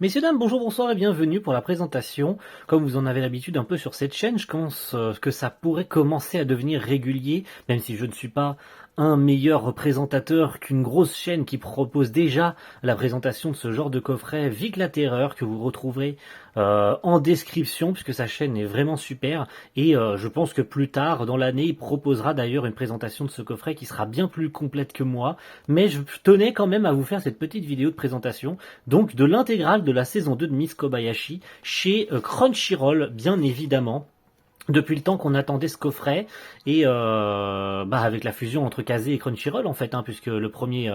Messieurs, dames, bonjour, bonsoir et bienvenue pour la présentation. Comme vous en avez l'habitude un peu sur cette chaîne, je pense que ça pourrait commencer à devenir régulier, même si je ne suis pas un meilleur présentateur qu'une grosse chaîne qui propose déjà la présentation de ce genre de coffret Vic la Terreur que vous retrouverez en description puisque sa chaîne est vraiment super et je pense que plus tard dans l'année il proposera d'ailleurs une présentation de ce coffret qui sera bien plus complète que moi, mais je tenais quand même à vous faire cette petite vidéo de présentation donc de l'intégrale de la saison 2 de Miss Kobayashi chez Crunchyroll bien évidemment. Depuis le temps qu'on attendait ce coffret et avec la fusion entre Kazé et Crunchyroll en fait, puisque le premier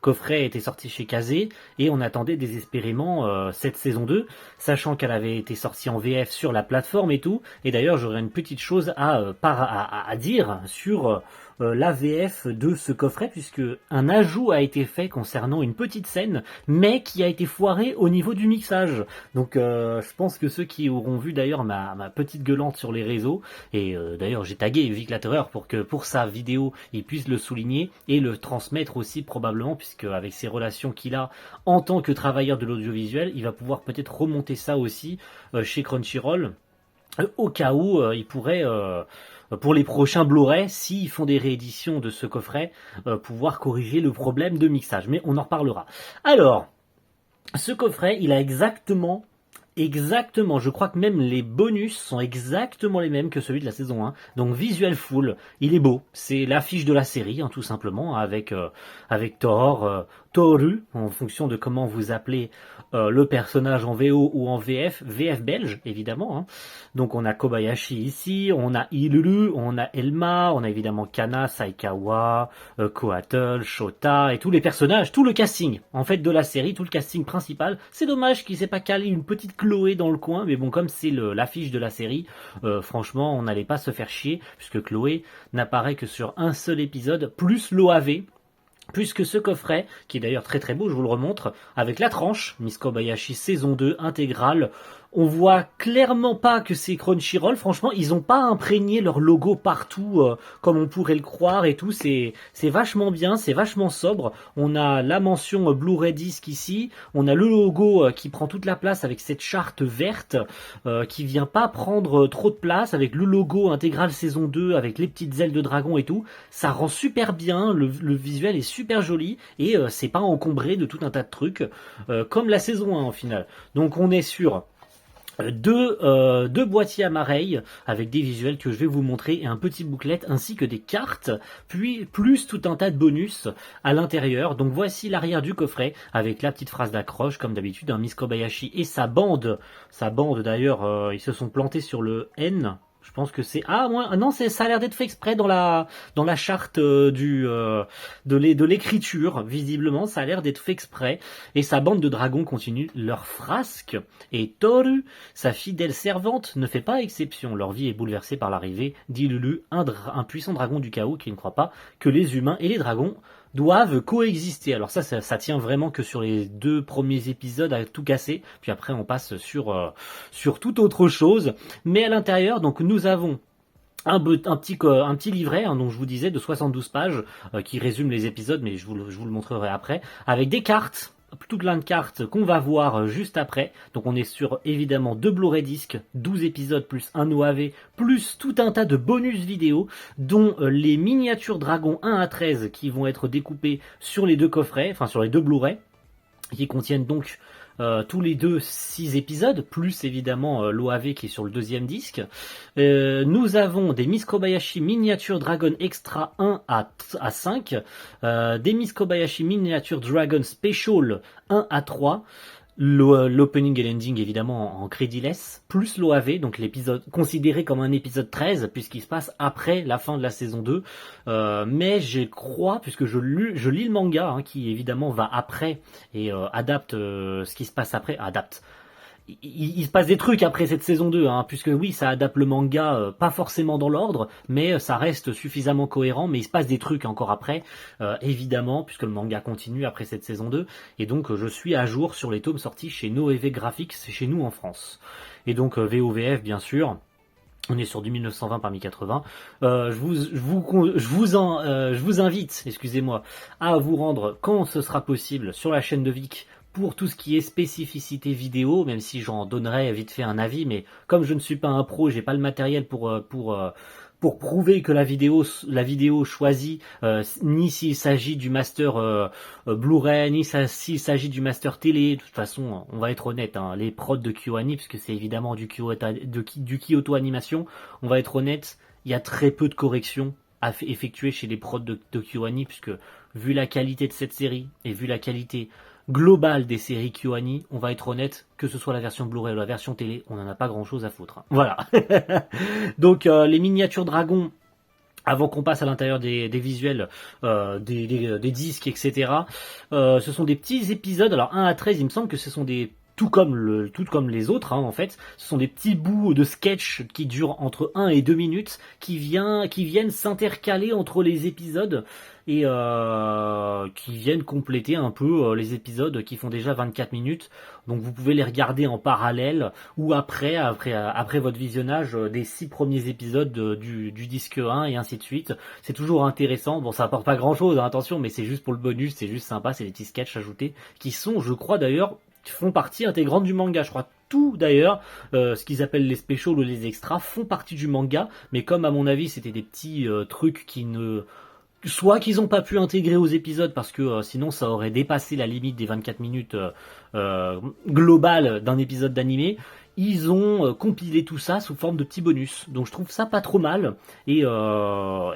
coffret était sorti chez Kazé et on attendait désespérément cette saison 2, sachant qu'elle avait été sortie en VF sur la plateforme et tout. Et d'ailleurs j'aurais une petite chose à dire sur la VF de ce coffret, puisque un ajout a été fait concernant une petite scène, mais qui a été foiré au niveau du mixage. Donc je pense que ceux qui auront vu d'ailleurs ma petite gueulante sur les réseaux, et d'ailleurs j'ai tagué Vic la Terreur pour que pour sa vidéo il puisse le souligner et le transmettre aussi probablement, puisque avec ses relations qu'il a en tant que travailleur de l'audiovisuel, il va pouvoir peut-être remonter ça aussi chez Crunchyroll, au cas où il pourrait pour les prochains Blu-ray, s'ils font des rééditions de ce coffret, pouvoir corriger le problème de mixage. Mais on en reparlera. Alors, ce coffret, il a exactement, je crois que même les bonus sont exactement les mêmes que celui de la saison 1. Donc visuel full, il est beau. C'est l'affiche de la série, tout simplement, avec Thor, Toru, en fonction de comment vous appelez le personnage en VO ou en VF, VF belge, évidemment. Donc on a Kobayashi ici, on a Ilulu, on a Elma, on a évidemment Kana, Saikawa, Koatol, Shota, et tous les personnages, tout le casting, en fait, de la série, tout le casting principal. C'est dommage qu'il s'est pas calé une petite Chloé dans le coin, mais bon, comme c'est l'affiche de la série, franchement, on n'allait pas se faire chier, puisque Chloé n'apparaît que sur un seul épisode, plus l'OAV, puisque ce coffret, qui est d'ailleurs très très beau, je vous le remontre, avec la tranche, Miss Kobayashi saison 2 intégrale, on voit clairement pas que c'est Crunchyroll. Franchement, ils ont pas imprégné leur logo partout comme on pourrait le croire et tout. C'est vachement bien, c'est vachement sobre. On a la mention Blu-ray Disc ici. On a le logo qui prend toute la place avec cette charte verte qui vient pas prendre trop de place, avec le logo intégral saison 2 avec les petites ailes de dragon et tout. Ça rend super bien. Le visuel est super joli et c'est pas encombré de tout un tas de trucs comme la saison 1 au final. Donc on est sur deux boîtiers à mareille avec des visuels que je vais vous montrer et un petit booklet ainsi que des cartes, puis plus tout un tas de bonus à l'intérieur. Donc voici l'arrière du coffret avec la petite phrase d'accroche comme d'habitude, Miss Kobayashi et sa bande d'ailleurs, ils se sont plantés sur le N. Je pense que c'est non, ça a l'air d'être fait exprès dans la charte de l'écriture, visiblement ça a l'air d'être fait exprès, et sa bande de dragons continue leur frasque, et Toru, sa fidèle servante, ne fait pas exception. Leur vie est bouleversée par l'arrivée d'Ilulu, un puissant dragon du chaos qui ne croit pas que les humains et les dragons doivent coexister. Alors ça tient vraiment que sur les 2 premiers épisodes à tout casser, puis après on passe sur toute autre chose. Mais à l'intérieur, donc nous avons un petit livret, dont je vous disais, de 72 pages, qui résume les épisodes, mais je vous le montrerai après, avec des cartes, tout plein de cartes qu'on va voir juste après. Donc on est sur évidemment 2 Blu-ray disques, 12 épisodes plus un OAV, plus tout un tas de bonus vidéo, dont les miniatures dragons 1 à 13 qui vont être découpées sur les 2 coffrets, enfin sur les 2 Blu-ray, qui contiennent donc tous les 2 6 épisodes, plus évidemment l'OAV qui est sur le 2e disque. Nous avons des Miss Kobayashi Miniature Dragon Extra 1 à 5, des Miss Kobayashi Miniature Dragon Special 1 à 3, l'opening et l'ending évidemment en crédiless, plus l'OAV, donc l'épisode considéré comme un épisode 13 puisqu'il se passe après la fin de la saison 2, mais je crois, puisque je lis le manga qui évidemment va après et adapte ce qui se passe après, il se passe des trucs après cette saison 2, puisque oui, ça adapte le manga, pas forcément dans l'ordre, mais ça reste suffisamment cohérent, mais il se passe des trucs encore après, évidemment, puisque le manga continue après cette saison 2, et donc je suis à jour sur les tomes sortis chez Noévé Graphics, c'est chez nous en France. Et donc VOVF, bien sûr. On est sur du 1920 par 1080. Je vous invite, excusez-moi, à vous rendre quand ce sera possible sur la chaîne de Vic pour tout ce qui est spécificité vidéo, même si j'en donnerai vite fait un avis, mais comme je ne suis pas un pro, j'ai pas le matériel pour prouver que la vidéo choisie, ni s'il s'agit du master Blu-ray, ni s'il s'agit du master télé, de toute façon, on va être honnête, hein, les prods de KyoAni, puisque c'est évidemment du Kyoto Animation, on va être honnête, il y a très peu de corrections effectuées chez les prods de KyoAni, puisque vu la qualité de cette série, et vu la qualité globale des séries KyoAni, on va être honnête, que ce soit la version Blu-ray ou la version télé, on n'en a pas grand chose à foutre. Hein. Voilà. Donc les miniatures dragons, avant qu'on passe à l'intérieur des visuels, des disques, etc. Ce sont des petits épisodes, alors 1 à 13, il me semble que ce sont des... tout comme les autres, hein, en fait, ce sont des petits bouts de sketch qui durent entre 1 et 2 minutes, qui viennent s'intercaler entre les épisodes, et qui viennent compléter un peu les épisodes qui font déjà 24 minutes. Donc vous pouvez les regarder en parallèle, ou après votre visionnage des 6 premiers épisodes du disque 1, et ainsi de suite. C'est toujours intéressant. Bon, ça apporte pas grand chose, hein, attention, mais c'est juste pour le bonus, c'est juste sympa, c'est des petits sketchs ajoutés, qui sont, je crois d'ailleurs, font partie intégrante du manga. Je crois tout d'ailleurs, ce qu'ils appellent les specials ou les extras, font partie du manga, mais comme à mon avis c'était des petits trucs qui ne... soit qu'ils n'ont pas pu intégrer aux épisodes parce que sinon ça aurait dépassé la limite des 24 minutes globales d'un épisode d'animé, ils ont compilé tout ça sous forme de petits bonus. Donc je trouve ça pas trop mal, et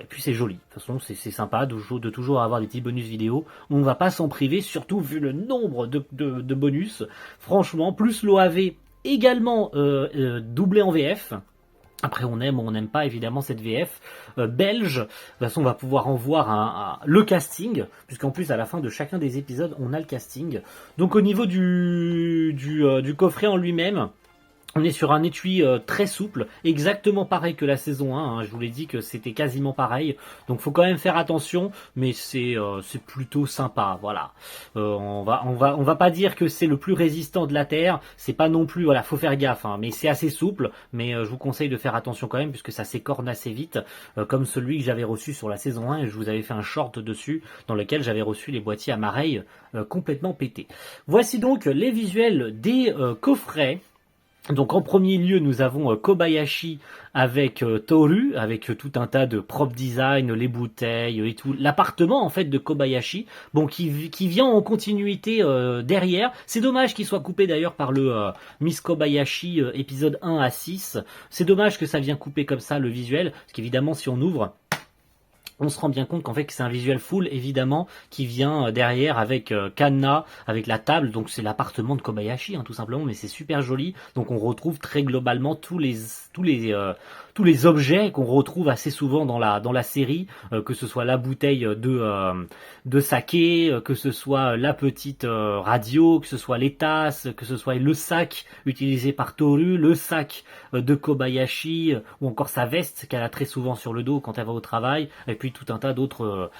puis c'est joli. De toute façon c'est sympa de toujours avoir des petits bonus vidéo. On va pas s'en priver, surtout vu le nombre de bonus. Franchement, plus l'OAV également doublé en VF. Après on aime ou on n'aime pas évidemment cette VF belge. De toute façon on va pouvoir en voir le casting, puisqu'en plus à la fin de chacun des épisodes on a le casting. Donc au niveau du coffret en lui-même, on est sur un étui très souple, exactement pareil que la saison 1, hein. Je vous l'ai dit que c'était quasiment pareil, donc faut quand même faire attention, mais c'est plutôt sympa, voilà. On va pas dire que c'est le plus résistant de la Terre, c'est pas non plus, voilà, faut faire gaffe, hein, mais c'est assez souple, mais je vous conseille de faire attention quand même, puisque ça s'écorne assez vite, comme celui que j'avais reçu sur la saison 1, et je vous avais fait un short dessus, dans lequel j'avais reçu les boîtiers à mareilles complètement pétés. Voici donc les visuels des coffrets. Donc en premier lieu, nous avons Kobayashi avec Toru, avec tout un tas de prop design, les bouteilles et tout. L'appartement en fait de Kobayashi, bon qui vient en continuité derrière. C'est dommage qu'il soit coupé d'ailleurs par le Miss Kobayashi épisode 1 à 6. C'est dommage que ça vient couper comme ça le visuel, parce qu'évidemment si on ouvre, on se rend bien compte qu'en fait c'est un visuel full évidemment qui vient derrière avec Kanna, avec la table, donc c'est l'appartement de Kobayashi hein, tout simplement, mais c'est super joli. Donc on retrouve très globalement tous les objets qu'on retrouve assez souvent dans la série, que ce soit la bouteille de saké, que ce soit la petite radio, que ce soit les tasses, que ce soit le sac utilisé par Toru, le sac de Kobayashi, ou encore sa veste qu'elle a très souvent sur le dos quand elle va au travail, et puis tout un tas d'autres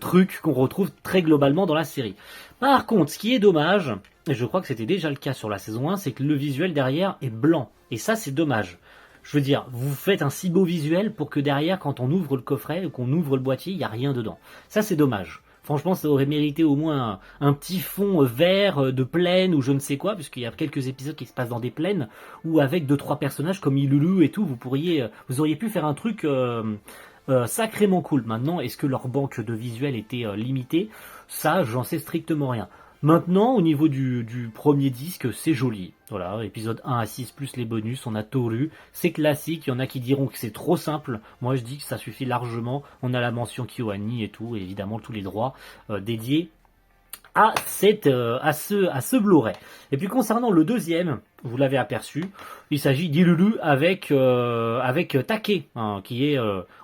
trucs qu'on retrouve très globalement dans la série. Par contre, ce qui est dommage, et je crois que c'était déjà le cas sur la saison 1, c'est que le visuel derrière est blanc, et ça c'est dommage. Je veux dire, vous faites un si beau visuel pour que derrière, quand on ouvre le coffret, qu'on ouvre le boîtier, il n'y a rien dedans. Ça c'est dommage. Franchement, ça aurait mérité au moins un petit fond vert de plaine ou je ne sais quoi, puisqu'il y a quelques épisodes qui se passent dans des plaines, ou avec 2-3 personnages comme Ilulu et tout, vous auriez pu faire un truc sacrément cool. Maintenant, est-ce que leur banque de visuels était limitée? Ça, j'en sais strictement rien. Maintenant, au niveau du premier disque, c'est joli. Voilà, épisode 1 à 6 plus les bonus, on a Toru, c'est classique, il y en a qui diront que c'est trop simple. Moi je dis que ça suffit largement, on a la mention KyoAni et tout, et évidemment tous les droits dédiés à ce Blu-ray. Et puis concernant le deuxième, vous l'avez aperçu, il s'agit d'Ilulu avec Take, hein, qui est,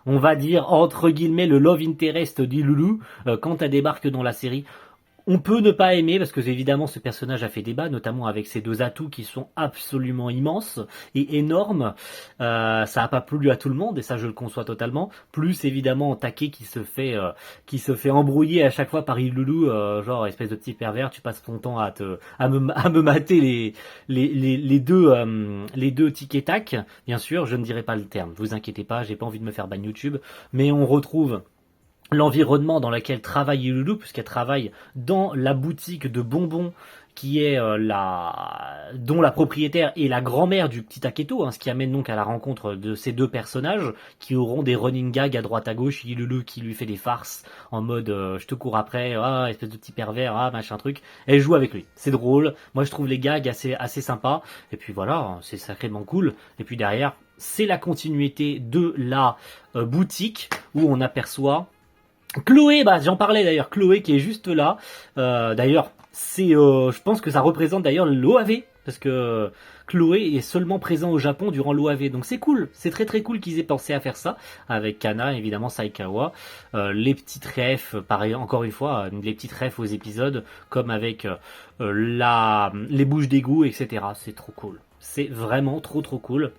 on va dire, entre guillemets, le love interest d'Ilulu quand elle débarque dans la série. On peut ne pas aimer, parce que évidemment ce personnage a fait débat, notamment avec ses 2 atouts qui sont absolument immenses et énormes. Ça n'a pas plu à tout le monde, et ça je le conçois totalement. Plus évidemment Take qui se fait embrouiller à chaque fois par Ilulu, genre espèce de petit pervers, tu passes ton temps à me mater les deux tic et tac. Bien sûr, je ne dirai pas le terme, vous inquiétez pas, j'ai pas envie de me faire ban YouTube, mais on retrouve l'environnement dans lequel travaille Ilulu, puisqu'elle travaille dans la boutique de bonbons qui est dont la propriétaire est la grand-mère du petit Taketo, hein, ce qui amène donc à la rencontre de ces deux personnages qui auront des running gags à droite à gauche. Ilulu qui lui fait des farces en mode je te cours après, ah espèce de petit pervers, ah machin truc. Elle joue avec lui, c'est drôle. Moi je trouve les gags assez sympas. Et puis voilà, c'est sacrément cool. Et puis derrière, c'est la continuité de la boutique où on aperçoit Chloé, bah j'en parlais d'ailleurs, Chloé qui est juste là. D'ailleurs, je pense que ça représente d'ailleurs l'OAV parce que Chloé est seulement présent au Japon durant l'OAV, donc c'est cool, c'est très très cool qu'ils aient pensé à faire ça avec Kana, évidemment Saikawa, les petites refs, pareil encore une fois, les petites refs aux épisodes comme avec les bouches d'égout, etc. C'est trop cool, c'est vraiment trop trop cool.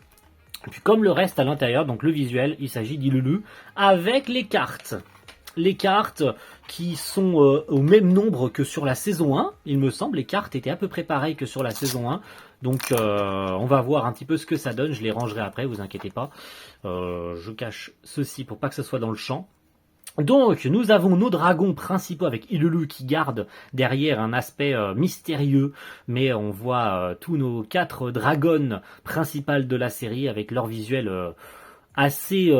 Et puis comme le reste à l'intérieur, donc le visuel, il s'agit d'Ilulu avec les cartes. Les cartes qui sont au même nombre que sur la saison 1, il me semble, les cartes étaient à peu près pareilles que sur la saison 1, donc on va voir un petit peu ce que ça donne, je les rangerai après, vous inquiétez pas, je cache ceci pour pas que ce soit dans le champ. Donc nous avons nos dragons principaux avec Ilulu qui garde derrière un aspect mystérieux, mais on voit tous nos 4 dragons principales de la série avec leur visuel assez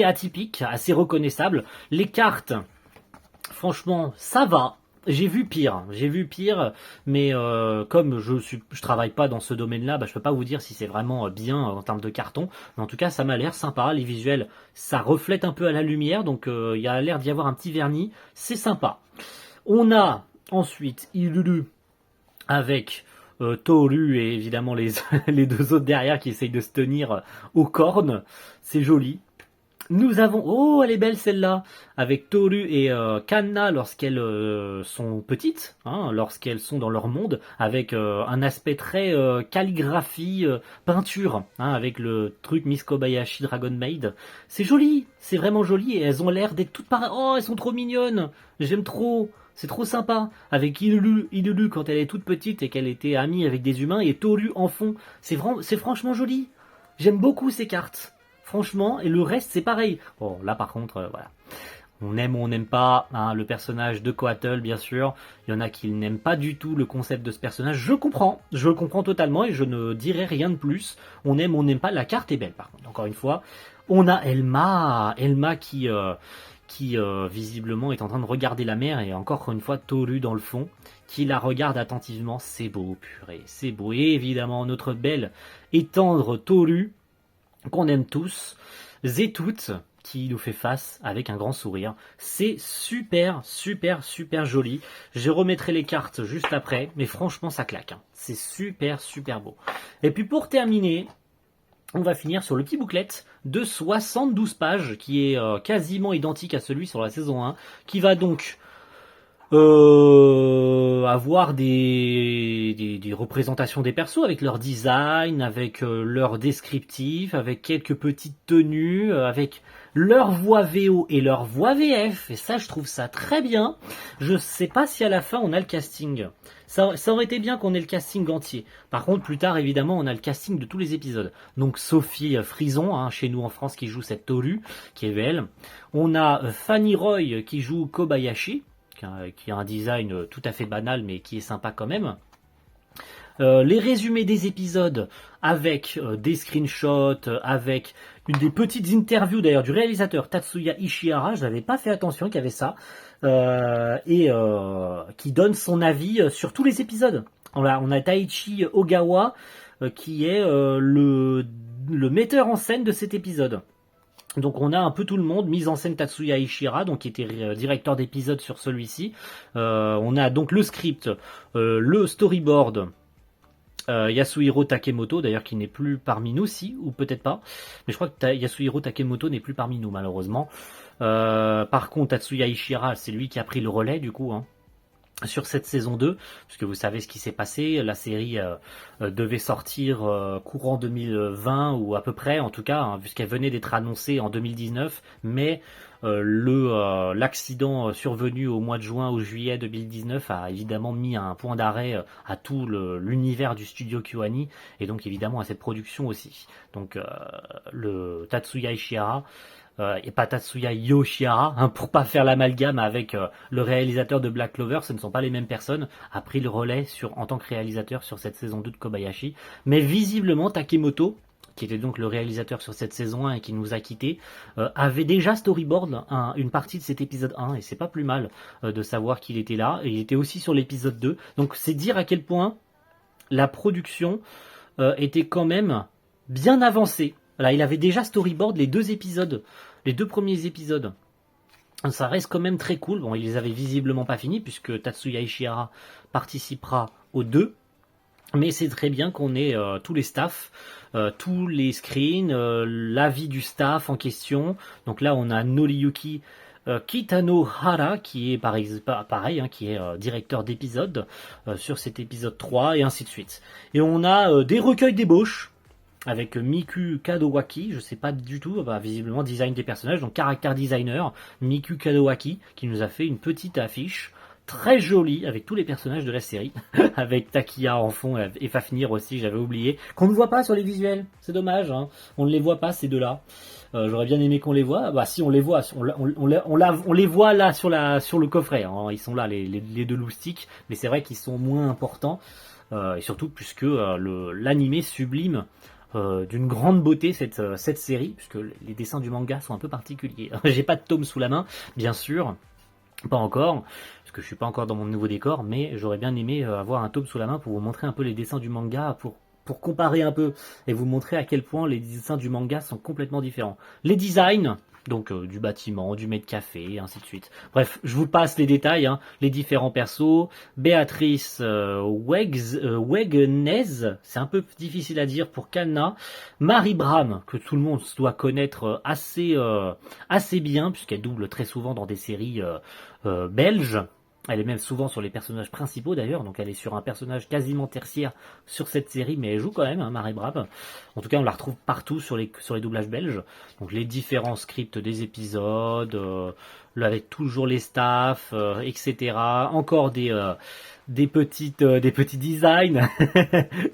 atypique, assez reconnaissable. Les cartes, franchement, ça va. J'ai vu pire, mais comme je travaille pas dans ce domaine-là, bah, je peux pas vous dire si c'est vraiment bien en termes de carton. Mais en tout cas, ça m'a l'air sympa. Les visuels, ça reflète un peu à la lumière, donc il y a l'air d'y avoir un petit vernis. C'est sympa. On a ensuite Ilulu avec Toru et évidemment les deux autres derrière qui essayent de se tenir aux cornes. C'est joli. Nous avons... Oh, elle est belle celle-là. Avec Toru et Kanna lorsqu'elles sont petites, hein, lorsqu'elles sont dans leur monde, avec un aspect très calligraphie, peinture, hein, avec le truc Miss Kobayashi Dragon Maid. C'est joli, c'est vraiment joli, et elles ont l'air d'être toutes pareilles. Oh, elles sont trop mignonnes. J'aime trop. C'est trop sympa. Avec Ilulu quand elle est toute petite et qu'elle était amie avec des humains, et Toru en fond. C'est franchement joli. J'aime beaucoup ces cartes. Franchement, et le reste c'est pareil. Bon, là par contre, voilà. On aime ou on n'aime pas hein, le personnage de Coatl, bien sûr. Il y en a qui n'aiment pas du tout le concept de ce personnage. Je le comprends totalement et je ne dirai rien de plus. On aime ou on n'aime pas. La carte est belle par contre, encore une fois. On a Elma qui visiblement est en train de regarder la mer et encore une fois Toru dans le fond qui la regarde attentivement. C'est beau, purée, c'est beau. Et évidemment notre belle et tendre Toru qu'on aime tous et toutes qui nous fait face avec un grand sourire. C'est super, super, super joli. Je remettrai les cartes juste après, mais franchement ça claque. Hein. C'est super, super beau. Et puis pour terminer, on va finir sur le petit booklet de 72 pages qui est quasiment identique à celui sur la saison 1, qui va donc avoir des représentations des persos avec leur design, avec leur descriptif, avec quelques petites tenues, avec leur voix VO et leur voix VF, et ça je trouve ça très bien. Je sais pas si à la fin on a le casting. Ça aurait été bien qu'on ait le casting entier. Par contre, plus tard, évidemment, on a le casting de tous les épisodes. Donc Sophie Frison, hein, chez nous en France, qui joue cette Toru, qui est belle. On a Fanny Roy qui joue Kobayashi, qui a un design tout à fait banal, mais qui est sympa quand même. Les résumés des épisodes avec des screenshots, avec des petites interviews d'ailleurs du réalisateur Tatsuya Ishihara, je n'avais pas fait attention qu'il y avait ça, qui donne son avis sur tous les épisodes. On a Taichi Ogawa qui est le metteur en scène de cet épisode. Donc on a un peu tout le monde, mise en scène Tatsuya Ishihara, donc qui était directeur d'épisode sur celui-ci. On a donc le script, le storyboard, Yasuhiro Takemoto, d'ailleurs qui n'est plus parmi nous, si, ou peut-être pas. Mais je crois que Yasuhiro Takemoto n'est plus parmi nous, malheureusement. Par contre, Tatsuya Ishihara, c'est lui qui a pris le relais, du coup, hein, sur cette saison 2, puisque vous savez ce qui s'est passé, la série devait sortir courant 2020, ou à peu près, en tout cas, hein, puisqu'elle venait d'être annoncée en 2019, mais l'accident survenu au mois de juin ou juillet 2019 a évidemment mis un point d'arrêt à tout l'univers du studio KyoAni, et donc évidemment à cette production aussi. Donc le Tatsuya Ishihara et pas Tatsuya Yoshihara, hein, pour pas faire l'amalgame avec le réalisateur de Black Clover, ce ne sont pas les mêmes personnes, a pris le relais en tant que réalisateur sur cette saison 2 de Kobayashi. Mais visiblement, Takemoto, qui était donc le réalisateur sur cette saison 1 et qui nous a quittés, avait déjà storyboard une partie de cet épisode 1, et c'est pas plus mal de savoir qu'il était là, et il était aussi sur l'épisode 2, donc c'est dire à quel point la production était quand même bien avancée. Là, il avait déjà storyboard les deux premiers épisodes. Ça reste quand même très cool. Bon, il les avait visiblement pas finis puisque Tatsuya Ishihara participera aux deux. Mais c'est très bien qu'on ait tous les staffs, tous les screens, l'avis du staff en question. Donc là, on a Noriyuki Kitanohara qui est pareil, hein, qui est directeur d'épisode sur cet épisode 3 et ainsi de suite. Et on a des recueils d'ébauches avec Miku Kadowaki, je sais pas du tout, visiblement design des personnages, donc character designer, Miku Kadowaki, qui nous a fait une petite affiche très jolie avec tous les personnages de la série, avec Takiya en fond et Fafnir aussi, j'avais oublié, qu'on ne voit pas sur les visuels, c'est dommage, hein. On ne les voit pas ces deux-là. J'aurais bien aimé qu'on les voit, bah si on les voit, on les voit là sur le coffret, hein. Ils sont là les deux loustiques, mais c'est vrai qu'ils sont moins importants, et surtout puisque l'animé sublime d'une grande beauté cette série, puisque les dessins du manga sont un peu particuliers. J'ai pas de tome sous la main, bien sûr, pas encore, parce que je suis pas encore dans mon nouveau décor, mais j'aurais bien aimé avoir un tome sous la main pour vous montrer un peu les dessins du manga, pour comparer un peu, et vous montrer à quel point les dessins du manga sont complètement différents. Les designs, donc du bâtiment, du maître café, ainsi de suite. Bref, je vous passe les détails, hein, les différents persos. Béatrice Wegenez, c'est un peu difficile à dire pour Kanna. Marie Bram, que tout le monde doit connaître assez bien, puisqu'elle double très souvent dans des séries belges. Elle est même souvent sur les personnages principaux d'ailleurs, donc elle est sur un personnage quasiment tertiaire sur cette série, mais elle joue quand même, hein, Marie Brab. En tout cas, on la retrouve partout sur les doublages belges. Donc les différents scripts des épisodes, avec toujours les staffs, etc. Encore des petits designs,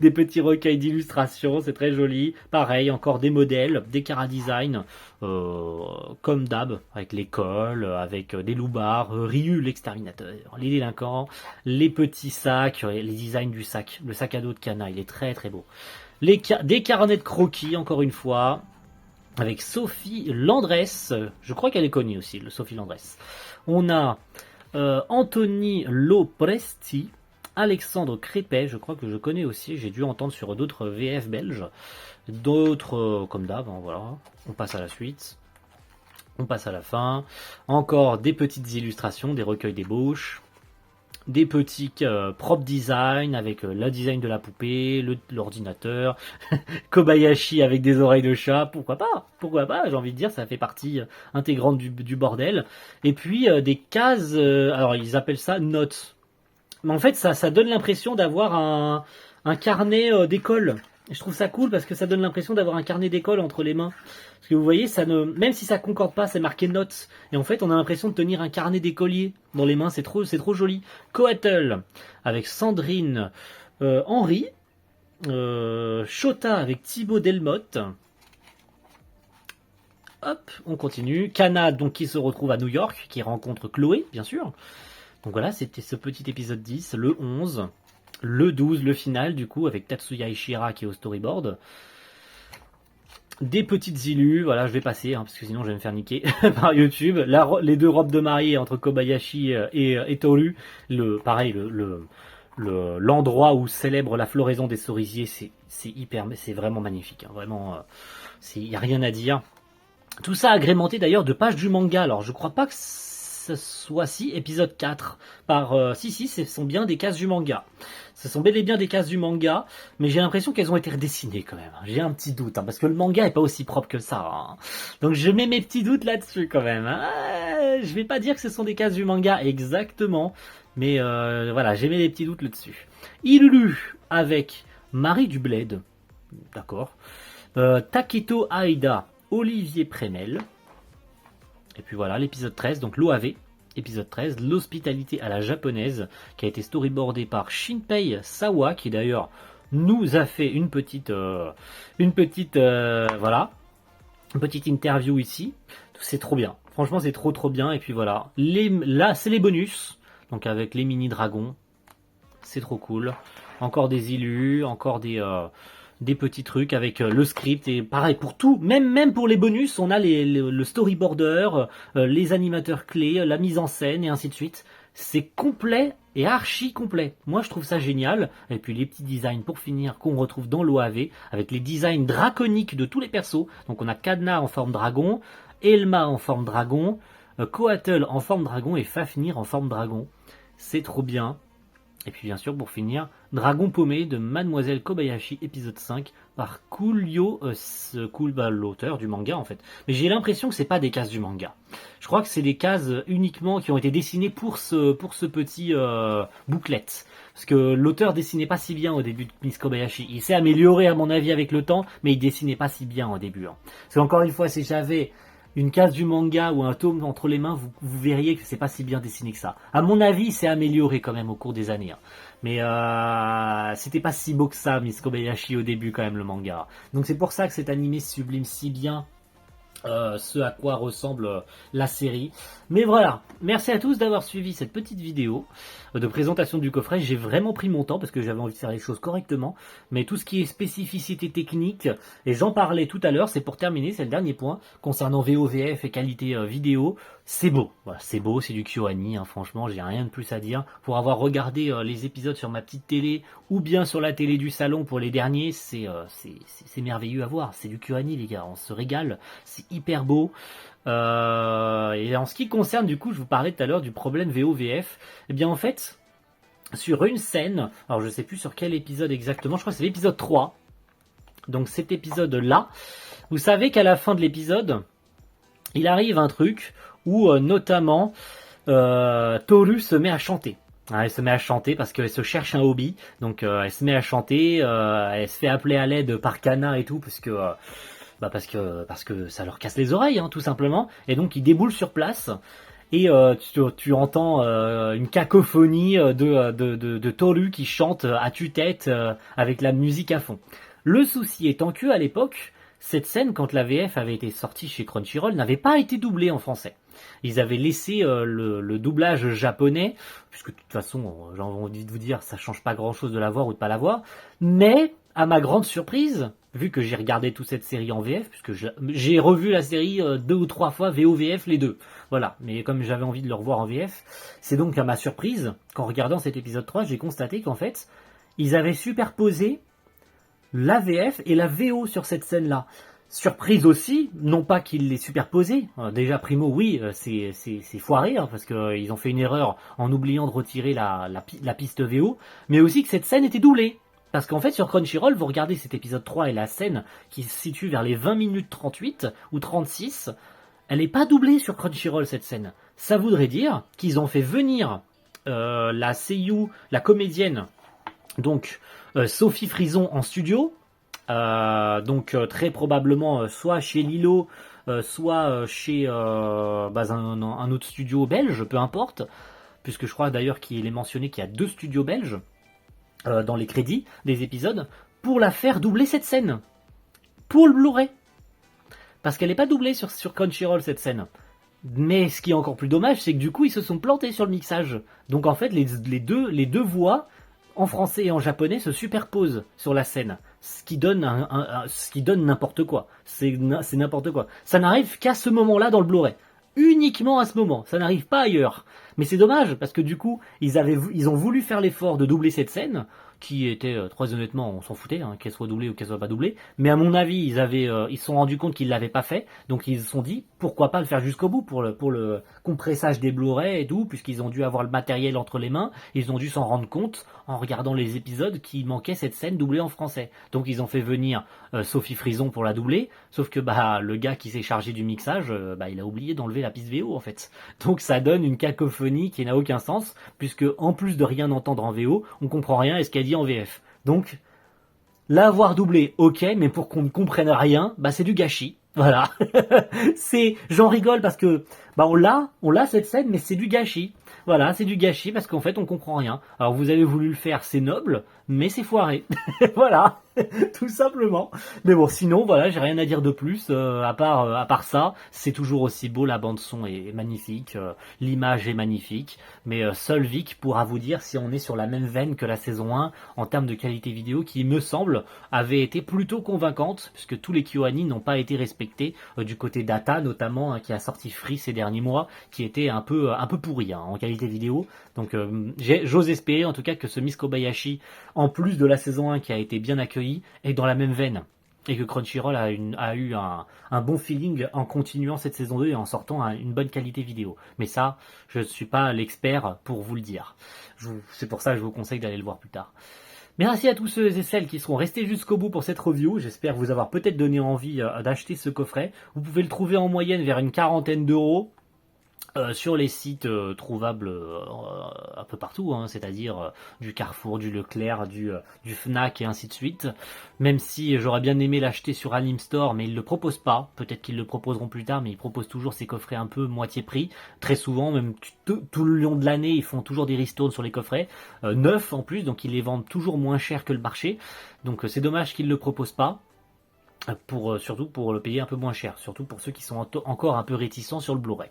des petits recueils d'illustrations, c'est très joli. Pareil, encore des modèles, des chara-design, comme d'hab, avec l'école, avec des loupards, Ryu l'exterminateur, les délinquants, les petits sacs, les designs du sac, le sac à dos de Kana, il est très très beau. Des carnets de croquis, encore une fois, avec Sophie Landresse, je crois qu'elle est connue aussi, Sophie Landresse. On a Anthony Lopresti, Alexandre Crépet, je crois que je connais aussi, j'ai dû entendre sur d'autres VF belges, d'autres comme d'hab, hein, voilà. On passe à la suite, on passe à la fin, encore des petites illustrations, des recueils d'ébauches, des petits prop design avec le design de la poupée, l'ordinateur, Kobayashi avec des oreilles de chat, pourquoi pas, j'ai envie de dire, ça fait partie intégrante du bordel. Et puis des cases, alors ils appellent ça notes. Mais en fait ça donne l'impression d'avoir un carnet d'école. Je trouve ça cool parce que ça donne l'impression d'avoir un carnet d'école entre les mains. Parce que vous voyez, même si ça concorde pas, c'est marqué notes. Et en fait, on a l'impression de tenir un carnet d'écolier dans les mains. C'est trop joli. Coatl avec Sandrine Henry. Shota avec Thibaut Delmotte. Hop, on continue. Kana, donc, qui se retrouve à New York, qui rencontre Chloé, bien sûr. Donc voilà, c'était ce petit épisode 10, le 11. Le 12, le final, du coup, avec Tatsuya Ishihara qui est au storyboard. Des petites illus, voilà, je vais passer, hein, parce que sinon je vais me faire niquer par YouTube. Les deux robes de mariée entre Kobayashi et Toru. L'endroit où célèbre la floraison des cerisiers, c'est vraiment magnifique. Hein, vraiment, il n'y a rien à dire. Tout ça agrémenté d'ailleurs de pages du manga. Alors, je crois pas que ce soit épisode 4. Si, ce sont bien des cases du manga. Ce sont bel et bien des cases du manga, mais j'ai l'impression qu'elles ont été redessinées quand même. J'ai un petit doute, hein, parce que le manga est pas aussi propre que ça. Hein. Donc je mets mes petits doutes là-dessus quand même. Hein. Je vais pas dire que ce sont des cases du manga exactement, mais voilà, j'ai mis des petits doutes là-dessus. Ilulu avec Marie Dubled, d'accord. Taketo Aida, Olivier Prémel. Et puis voilà, l'épisode 13, donc l'OAV. Épisode 13, l'hospitalité à la japonaise, qui a été storyboardé par Shinpei Sawa, qui d'ailleurs nous a fait une petite voilà, Une petite interview ici. C'est trop bien. Franchement, c'est trop bien. Et puis voilà. Là, c'est les bonus. Donc avec les mini dragons. C'est trop cool. Encore des illus, encore des petits trucs avec le script. Et pareil, pour tout, même pour les bonus, on a le storyboarder, les animateurs clés, la mise en scène et ainsi de suite. C'est complet et archi complet. Moi, je trouve ça génial. Et puis les petits designs pour finir qu'on retrouve dans l'OAV avec les designs draconiques de tous les persos. Donc on a Cadna en forme dragon, Elma en forme dragon, Coatl en forme dragon et Fafnir en forme dragon. C'est trop bien. Et puis bien sûr, pour finir, Dragon paumé de Mademoiselle Kobayashi, épisode 5, par Coolio, l'auteur du manga en fait. Mais j'ai l'impression que c'est pas des cases du manga. Je crois que c'est des cases uniquement qui ont été dessinées pour ce petit booklet. Parce que l'auteur dessinait pas si bien au début de Miss Kobayashi. Il s'est amélioré à mon avis avec le temps, mais il dessinait pas si bien au début. Hein. Parce qu'encore une fois, si j'avais une case du manga ou un tome entre les mains, vous verriez que c'est pas si bien dessiné que ça. À mon avis, il s'est amélioré quand même au cours des années. Hein. Mais c'était pas si beau que ça, Miss Kobayashi, au début quand même, le manga. Donc c'est pour ça que cet animé sublime si bien ce à quoi ressemble la série. Mais voilà, merci à tous d'avoir suivi cette petite vidéo de présentation du coffret. J'ai vraiment pris mon temps parce que j'avais envie de faire les choses correctement. Mais tout ce qui est spécificité technique, et j'en parlais tout à l'heure, c'est pour terminer, c'est le dernier point, concernant VOVF et qualité vidéo, c'est beau. Voilà, c'est beau, c'est du KyoAni, hein, franchement, j'ai rien de plus à dire. Pour avoir regardé les épisodes sur ma petite télé ou bien sur la télé du salon pour les derniers, c'est merveilleux à voir. C'est du KyoAni, les gars, on se régale. C'est hyper beau. Et en ce qui concerne, du coup, je vous parlais tout à l'heure du problème VOVF. Eh bien, en fait, sur une scène, alors je sais plus sur quel épisode exactement, je crois que c'est l'épisode 3. Donc cet épisode-là, vous savez qu'à la fin de l'épisode, il arrive un truc où notamment Toru se met à chanter. Elle se met à chanter parce qu'elle se cherche un hobby. Donc elle se met à chanter, elle se fait appeler à l'aide par Kana et tout parce que ça leur casse les oreilles, hein, tout simplement. Et donc ils déboulent sur place. Et tu entends une cacophonie de Toru qui chante à tue-tête avec la musique à fond. Le souci étant que à l'époque, cette scène, quand la VF avait été sortie chez Crunchyroll, n'avait pas été doublée en français. Ils avaient laissé le doublage japonais, puisque de toute façon, j'ai envie de vous dire, ça change pas grand-chose de la voir ou de pas la voir. Mais, à ma grande surprise, vu que j'ai regardé toute cette série en VF, puisque j'ai revu la série 2 ou 3 fois VOVF les deux. Voilà, mais comme j'avais envie de le revoir en VF, c'est donc à ma surprise, qu'en regardant cet épisode 3, j'ai constaté qu'en fait, ils avaient superposé la VF et la VO sur cette scène-là. Surprise aussi, non pas qu'il l'ait superposé. Déjà primo, oui, c'est foiré hein, parce qu'ils ont fait une erreur en oubliant de retirer la piste VO, mais aussi que cette scène était doublée. Parce qu'en fait, sur Crunchyroll, vous regardez cet épisode 3 et la scène qui se situe vers les 20 minutes 38 ou 36, elle n'est pas doublée sur Crunchyroll cette scène. Ça voudrait dire qu'ils ont fait venir la seiyuu, la comédienne, donc Sophie Frison en studio, donc très probablement soit chez Lilo, soit chez un autre studio belge, peu importe, puisque je crois d'ailleurs qu'il est mentionné qu'il y a 2 studios belges dans les crédits des épisodes, pour la faire doubler cette scène, pour le Blu-ray. Parce qu'elle n'est pas doublée sur Crunchyroll cette scène. Mais ce qui est encore plus dommage, c'est que du coup ils se sont plantés sur le mixage. Donc en fait les deux voix en français et en japonais se superposent sur la scène, ce qui donne n'importe quoi. C'est n'importe quoi. Ça n'arrive qu'à ce moment-là dans le Blu-ray. Uniquement à ce moment, ça n'arrive pas ailleurs. Mais c'est dommage parce que du coup, ils ont voulu faire l'effort de doubler cette scène, qui était très honnêtement, on s'en foutait, hein, qu'elle soit doublée ou qu'elle soit pas doublée. Mais à mon avis, ils se sont rendus compte qu'ils l'avaient pas fait, donc ils se sont dit pourquoi pas le faire jusqu'au bout pour le compressage des Blu-ray et tout, puisqu'ils ont dû avoir le matériel entre les mains, ils ont dû s'en rendre compte en regardant les épisodes qu'il manquait cette scène doublée en français. Donc ils ont fait venir Sophie Frison pour la doubler, sauf que le gars qui s'est chargé du mixage, il a oublié d'enlever la piste VO en fait. Donc ça donne une cacophonie qui n'a aucun sens, puisque en plus de rien entendre en VO, on comprend rien à ce qu'elle dit en VF. Donc l'avoir doublé, ok, mais pour qu'on ne comprenne rien, c'est du gâchis. Voilà. J'en rigole parce que, on l'a cette scène, mais c'est du gâchis. Voilà, c'est du gâchis parce qu'en fait, on comprend rien. Alors, vous avez voulu le faire, c'est noble, mais c'est foiré. Voilà. tout simplement. Mais bon, sinon, voilà, j'ai rien à dire de plus, à part ça, c'est toujours aussi beau, la bande son est magnifique, l'image est magnifique, mais seul Vic pourra vous dire si on est sur la même veine que la saison 1 en termes de qualité vidéo, qui me semble avait été plutôt convaincante, puisque tous les KyoAni n'ont pas été respectés, du côté Data notamment, hein, qui a sorti Free ces derniers mois, qui était un peu pourri hein, en qualité vidéo. Donc j'ose espérer en tout cas que ce Miss Kobayashi, en plus de la saison 1 qui a été bien accueillie, est dans la même veine. Et que Crunchyroll a eu un bon feeling en continuant cette saison 2 et en sortant une bonne qualité vidéo. Mais ça, je ne suis pas l'expert pour vous le dire. C'est pour ça que je vous conseille d'aller le voir plus tard. Merci à tous ceux et celles qui seront restés jusqu'au bout pour cette review. J'espère vous avoir peut-être donné envie d'acheter ce coffret. Vous pouvez le trouver en moyenne vers une quarantaine d'euros. Sur les sites trouvables un peu partout, hein, c'est-à-dire du Carrefour, du Leclerc, du Fnac et ainsi de suite. Même si j'aurais bien aimé l'acheter sur Anime Store, mais ils le proposent pas. Peut-être qu'ils le proposeront plus tard, mais ils proposent toujours ces coffrets un peu moitié prix. Très souvent, même tout le long de l'année, ils font toujours des ristournes sur les coffrets, neufs en plus, donc ils les vendent toujours moins cher que le marché. Donc c'est dommage qu'ils le proposent pas. Surtout pour le payer un peu moins cher, surtout pour ceux qui sont encore un peu réticents sur le Blu-ray.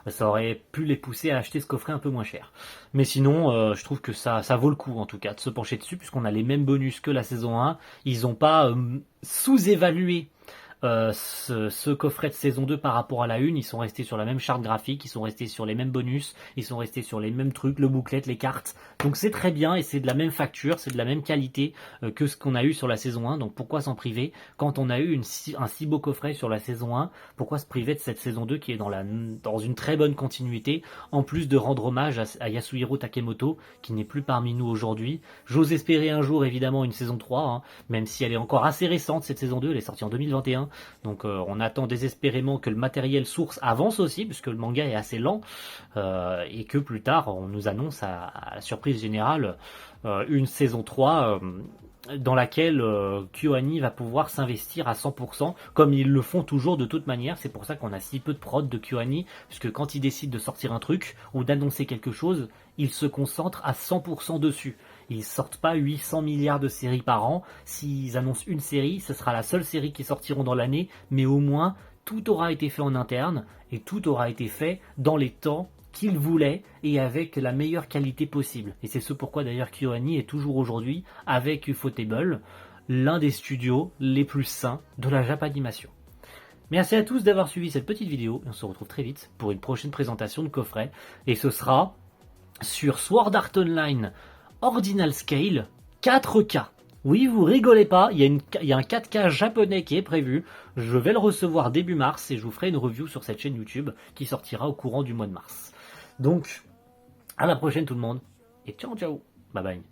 Ça aurait pu les pousser à acheter ce coffret un peu moins cher. Mais sinon, je trouve que ça vaut le coup en tout cas de se pencher dessus, puisqu'on a les mêmes bonus que la saison 1. Ils n'ont pas sous-évalué ce coffret de saison 2 par rapport à la 1, ils sont restés sur la même charte graphique, ils sont restés sur les mêmes bonus, ils sont restés sur les mêmes trucs, le booklet, les cartes. Donc c'est très bien et c'est de la même facture, c'est de la même qualité que ce qu'on a eu sur la saison 1. Donc pourquoi s'en priver quand on a eu un si beau coffret sur la saison 1? Pourquoi se priver de cette saison 2 qui est dans une très bonne continuité, en plus de rendre hommage à Yasuhiro Takemoto qui n'est plus parmi nous aujourd'hui. J'ose espérer un jour évidemment une saison 3, hein, même si elle est encore assez récente cette saison 2, elle est sortie en 2021. Donc on attend désespérément que le matériel source avance aussi, puisque le manga est assez lent, et que plus tard on nous annonce à la surprise générale une saison 3 dans laquelle KyoAni va pouvoir s'investir à 100%, comme ils le font toujours de toute manière. C'est pour ça qu'on a si peu de prod de KyoAni, puisque quand ils décident de sortir un truc ou d'annoncer quelque chose, ils se concentrent à 100% dessus. Ils sortent pas 800 milliards de séries par an. S'ils annoncent une série, ce sera la seule série qui sortiront dans l'année, mais au moins tout aura été fait en interne et tout aura été fait dans les temps qu'ils voulaient et avec la meilleure qualité possible. Et c'est ce pourquoi d'ailleurs KyoAni est toujours aujourd'hui, avec Ufotable, l'un des studios les plus sains de la Japanimation. Merci à tous d'avoir suivi cette petite vidéo et on se retrouve très vite pour une prochaine présentation de coffret. Et ce sera sur Sword Art Online Ordinal Scale 4K. Oui, vous rigolez pas, il y a un 4K japonais qui est prévu. Je vais le recevoir début mars et je vous ferai une review sur cette chaîne YouTube qui sortira au courant du mois de mars. Donc, à la prochaine tout le monde et ciao ciao, bye bye.